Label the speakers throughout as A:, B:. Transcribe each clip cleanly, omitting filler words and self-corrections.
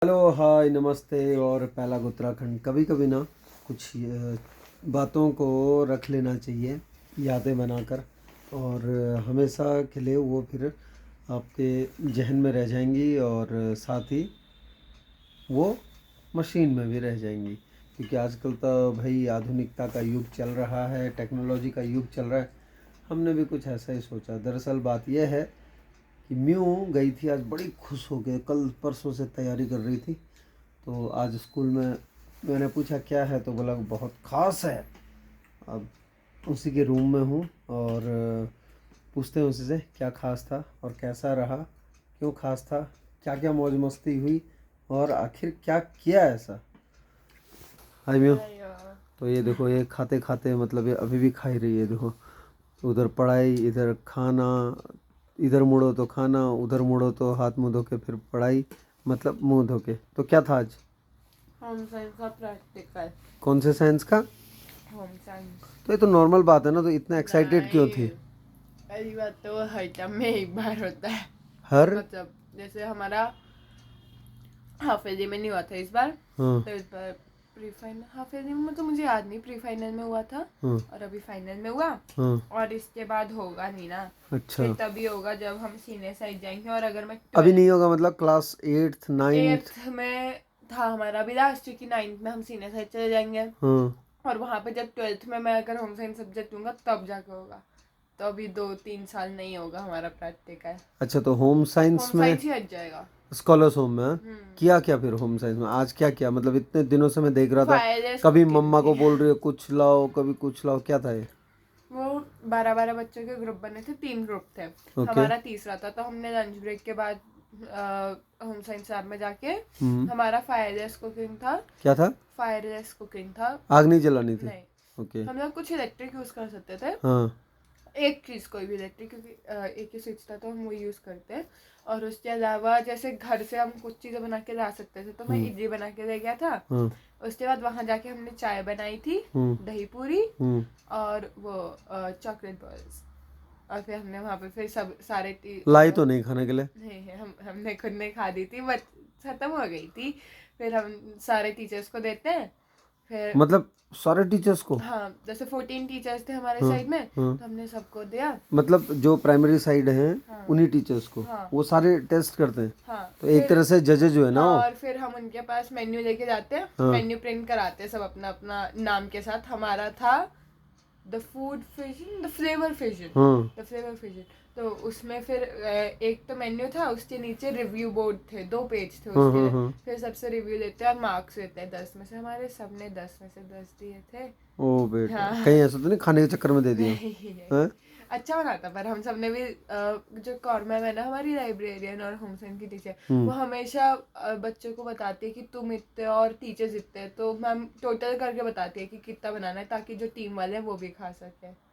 A: Hello hi नमस्ते। और पहला उत्तराखंड कभी कभी ना कुछ बातों को रख लेना चाहिए यादें बनाकर, और हमेशा के लिए वो फिर आपके जहन में रह जाएंगी, और साथ ही वो मशीन में भी रह जाएंगी। क्योंकि आजकल तो भाई आधुनिकता का युग चल रहा है, टेक्नोलॉजी का युग चल रहा है। हमने भी कुछ ऐसा ही सोचा। दरअसल बात यह है कि म्यू गई थी आज बड़ी खुश हो के, कल परसों से तैयारी कर रही थी। तो आज स्कूल में मैंने पूछा क्या है, तो बोला बहुत ख़ास है। अब उसी के रूम में हूँ, और पूछते हैं उसी से क्या ख़ास था और कैसा रहा, क्यों ख़ास था, क्या क्या मौज मस्ती हुई, और आखिर क्या किया ऐसा। हाय म्यू। तो ये देखो, ये खाते खाते मतलब ये अभी भी खा ही रही है। देखो, उधर पढ़ाई, इधर खाना, इधर मुड़ो तो खाना, उधर मुड़ो तो हाथ मुँह धो के फिर पढ़ाई, मतलब मुँह धो के। तो क्या था आज?
B: होम साइंस का प्रैक्टिकल।
A: कौन से साइंस का?
B: Home science.
A: तो ये तो नॉर्मल बात है ना, तो इतना एक्साइटेड क्यों थी?
B: पहली बात तो वो हर टर्म में एक बार होता है।
A: हर
B: मतलब जैसे हमारा हाफ ईयरली में नहीं हुआ था इस बार,
A: हाँ
B: तो इस बार प्री फाइनल, हाफ ईयरली में तो मुझे याद नहीं, प्री फाइनल में हुआ था
A: हाँ
B: और अभी फाइनल में हुआ।
A: हाँ।
B: और इसके बाद होगा नहीं ना,
A: अच्छा,
B: फिर तभी होगा जब हम सीनियर साइड जाएंगे। और अगर मैं
A: अभी नहीं होगा मतलब क्लास 8th 9th?
B: 8th में था हमारा अभी लास्ट, क्योंकि 9th में हम सीनियर साइड चले जाएंगे।
A: हाँ।
B: और वहाँ पे जब 12th में मैं अगर होम साइंस सब्जेक्ट लूँगा तब जाके होगा। तो अभी 2-3 साल नहीं होगा हमारा प्रैक्टिकल।
A: अच्छा, तो होम साइंस
B: होम
A: में
B: साइंस ही हट जाएगा।
A: स्कॉलर्स होम में हाँ? किया क्या फिर होम साइंस में? आज क्या किया? मतलब इतने दिनों से मैं देख रहा था,
B: फायरलेस
A: कभी
B: कुकिंग
A: मम्मा
B: थी।
A: को बोल रही है कुछ लाओ, कभी कुछ लाओ, क्या था ये?
B: वो 12-12 बच्चों के ग्रुप बने थे, 3 ग्रुप थे।
A: ओके।
B: हमारा तीसरा था, तो हमने लंच ब्रेक के बाद होम साइंस लैब में जाके
A: हम्म।
B: हमारा फायरलेस कुकिंग था।
A: क्या था?
B: फायरलेस कुकिंग था।
A: आग नहीं जलानी थी?
B: नहीं,
A: ओके।
B: हम लोग कुछ इलेक्ट्रिक यूज़ कर सकते थे,
A: हाँ
B: एक चीज़ कोई भी इलेक्ट्रिक, क्योंकि एक ही स्विच था तो हम वही यूज़ करते हैं। और उसके अलावा जैसे घर से हम कुछ चीज़ें बना के ला सकते थे, तो मैं इडली बना के ले गया था।
A: हाँ।
B: उसके बाद वहाँ जाके हमने चाय बनाई थी, दही पूरी और वो चॉकलेट बॉल्स। और फिर हमने वहाँ पे फिर सब सारे
A: लाई तो नहीं खाने के लिए?
B: नहीं, हमने खुद नहीं खा दी थी, बट ख़त्म हो गई थी। फिर हम सारे टीचर्स को देते हैं। फिर
A: मतलब सारे टीचर्स को?
B: हाँ, जैसे 14 टीचर्स थे हमारे
A: हाँ
B: साइड में,
A: हाँ।
B: तो हमने सबको दिया।
A: मतलब जो प्राइमरी साइड है
B: हाँ
A: उन्हीं टीचर्स को
B: हाँ
A: वो सारे टेस्ट करते हैं?
B: हाँ।
A: तो एक
B: फिर
A: तरह से जजेज जो है ना
B: हाँ,
A: वो?
B: और फिर हम उनके पास मेन्यू लेके जाते हैं,
A: हाँ
B: मेन्यू प्रिंट कराते हैं सब अपना अपना नाम के साथ। हमारा था the food fusion, the flavour fusion,
A: हाँ।
B: The flavour fusion. तो उसमें फिर एक तो मेन्यू था, उसके नीचे रिव्यू बोर्ड थे, 2 पेज थे
A: हाँ
B: उसके।
A: हाँ हाँ।
B: फिर सबसे रिव्यू लेते हैं और मार्क्स देते हैं 10 में से। हमारे सबने 10 में से 10 दिए थे।
A: ओ बेटा,
B: हाँ।
A: कहीं ऐसा तो नहीं खाने के चक्कर में दे दिया?
B: नहीं,
A: हैं?
B: अच्छा बना था। पर हम सब ने भी जो कॉर्मा है ना, हमारी लाइब्रेरियन और होम साइंस की टीचर, वो हमेशा बच्चों को बताती है कि तुम इतने और टीचर्स इतने, तो मैम टोटल करके बताती है कि कितना बनाना है, ताकि जो टीम वाले हैं वो भी खा सके।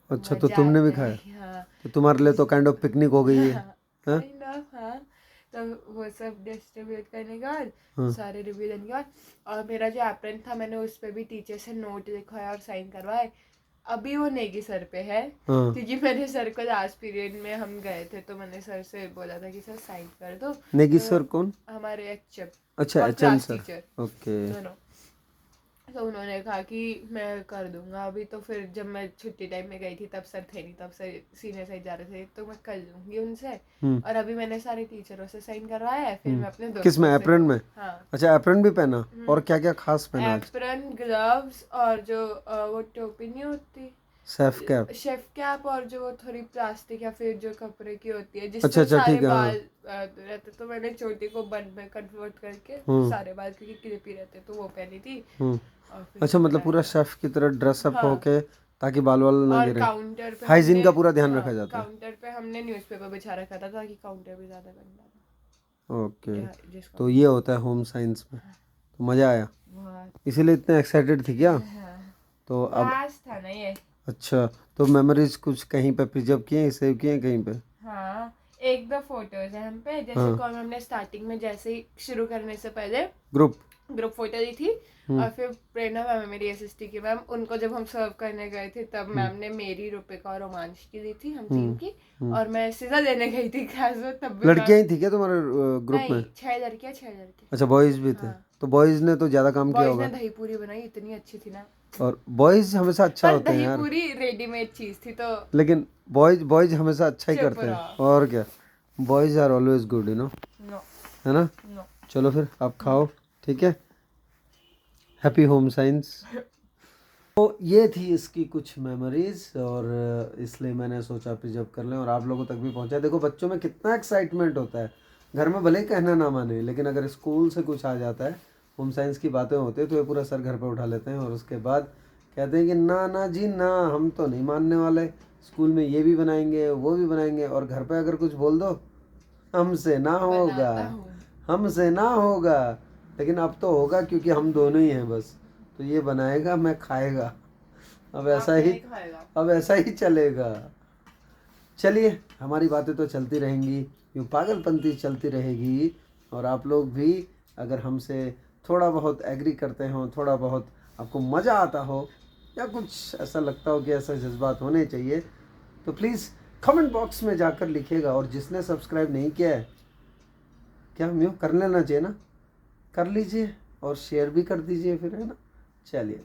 A: अच्छा, तो
B: मजा
A: तुमने भी
B: आता
A: खाया?
B: है। हाँ।
A: तो तुम्हारे लिए तो काइंड ऑफ पिकनिक हो गई है? हैं?
B: काइंड ऑफ, हाँ। तो वो सब डिस्ट्रीब्यूट करने के बाद,
A: हाँ
B: सारे रिव्यू देने के बाद, और मेरा जो एप्रन था मैंने उस पर भी टीचर से नोट लिखवाया और साइन करवाए। अभी वो नेगी सर पे है,
A: हाँ।
B: क्योंकि मैंने सर को लास्ट पीरियड में हम गए थे, तो मैंने सर से बोला था कि सर साइन कर दो।
A: नेगी
B: तो
A: सर कौन?
B: हमारे एचएम
A: अच्छा,
B: और
A: HM
B: class
A: sir.
B: Teacher
A: okay.
B: दोनों। तो उन्होंने कहा कि मैं कर दूंगा अभी। तो फिर जब मैं छुट्टी टाइम में गई थी तब सर थे नहीं, तब सर सीनियर साइड जा रहे थे, तो मैं कर लूंगी उनसे। और अभी मैंने सारे टीचरों से साइन करवाया है, फिर मैं अपने
A: किस में?
B: दोस्तों से
A: एप्रन में?
B: हाँ,
A: अच्छा, एप्रन भी पहना? और क्या क्या खास पहना आज?
B: एप्रन, ग्लव्स, और जो वो टोपी नहीं होती,
A: सेफ कैप?
B: शेफ कैप, और जो थोड़ी प्लास्टिक या फिर जो कपड़े की होती है
A: अच्छा
B: जिससे
A: अच्छा,
B: सारे
A: ठीक है, हाँ।
B: बाल रहते, तो मैंने चोटी को बन में कन्वर्ट करके सारे बाल, क्योंकि क्लिप ही रहते, तो वो पहनी थी। और फिर
A: अच्छा, मतलब पूरा
B: लगाया।
A: शेफ की तरह ड्रेसअप
B: हाँ,
A: होके, ताकि बाल वाल ना
B: और
A: गिरे।
B: काउंटर पे
A: हाइजीन
B: हमने,
A: का पूरा ध्यान
B: हाँ,
A: रखा जाता है।
B: काउंटर पे हमने न्यूज़पेपर बिछा रखा था ताकि काउंटर भी ज़्यादा गंदा
A: ओके।
B: था, जिसको
A: तो ये होता है होम साइंस में। तो मज़ा आया,
B: बहुत।
A: इसीलिए इतने एक्साइटेड थी क्या?
B: हाँ,
A: तो अब
B: लास्ट था ना ये।
A: अच्छा, तो मेमोरीज कुछ कहीं पे प्रिजर्व किए हैं, सेव किए हैं कहीं पे?
B: हाँ, एक दो फोटोज है हम पे, जैसे
A: हाँ।
B: कॉल हमने स्टार्टिंग में जैसे ही शुरू करने से पहले
A: ग्रुप
B: फोटो दी थी, और फिर प्रेरणा मैम है मेरी एसएसटी की मैम, उनको जब हम सर्व करने गए थे तब मैम ने मेरी, रूपिका और रोमांश की दी थी, हम तीन की, और मैं सीधा देने गई थी क्लास में, तब भी
A: लड़कियां ही थी क्या तुम्हारे ग्रुप में?
B: नहीं, 6 लड़कियां 6 लड़के।
A: अच्छा, बॉयज भी थे।
B: हाँ।
A: तो बॉयज ने तो ज्यादा काम किया
B: बॉयज ने
A: होगा।
B: दही पूरी बनाई, इतनी अच्छी थी ना,
A: और बॉयज हमेशा अच्छा
B: पर
A: होते हैं
B: दही
A: यार,
B: पूरी रेडीमेड चीज थी तो।
A: लेकिन बॉयज हमेशा अच्छा ही
B: चुप
A: करते हैं।
B: रहो।
A: और क्या, boys are always good,
B: no
A: है ना।
B: नो।
A: चलो फिर आप खाओ, ठीक है। Happy home science. तो ये थी इसकी कुछ मेमोरीज, और इसलिए मैंने सोचा प्रिजर्व कर लें और आप लोगों तक भी पहुंचा। देखो बच्चों में कितना एक्साइटमेंट होता है, घर में भले ही कहना ना माने, लेकिन अगर स्कूल से कुछ आ जाता है, होम साइंस की बातें होती है, तो ये पूरा सर घर पे उठा लेते हैं और उसके बाद कहते हैं कि ना ना जी ना, हम तो नहीं मानने वाले, स्कूल में ये भी बनाएंगे वो भी बनाएंगे, और घर पे अगर कुछ बोल दो, हमसे ना होगा,
B: बनाता हूँ।
A: हमसे ना होगा। लेकिन अब तो होगा, क्योंकि हम दोनों ही हैं बस, तो ये बनाएगा, मैं खाएगा। अब ऐसा
B: आप
A: ही
B: नहीं खाएगा।
A: अब ऐसा ही चलेगा। चलिए, हमारी बातें तो चलती रहेंगी, यूँ पागलपंती चलती रहेगी, और आप लोग भी अगर हमसे थोड़ा बहुत एग्री करते हो, थोड़ा बहुत आपको मज़ा आता हो, या कुछ ऐसा लगता हो कि ऐसा जज्बात होने चाहिए, तो प्लीज़ कमेंट बॉक्स में जाकर लिखिएगा। और जिसने सब्सक्राइब नहीं किया है, क्या हम यूँ कर लेना चाहिए ना, कर लीजिए और शेयर भी कर दीजिए फिर, है ना। चलिए।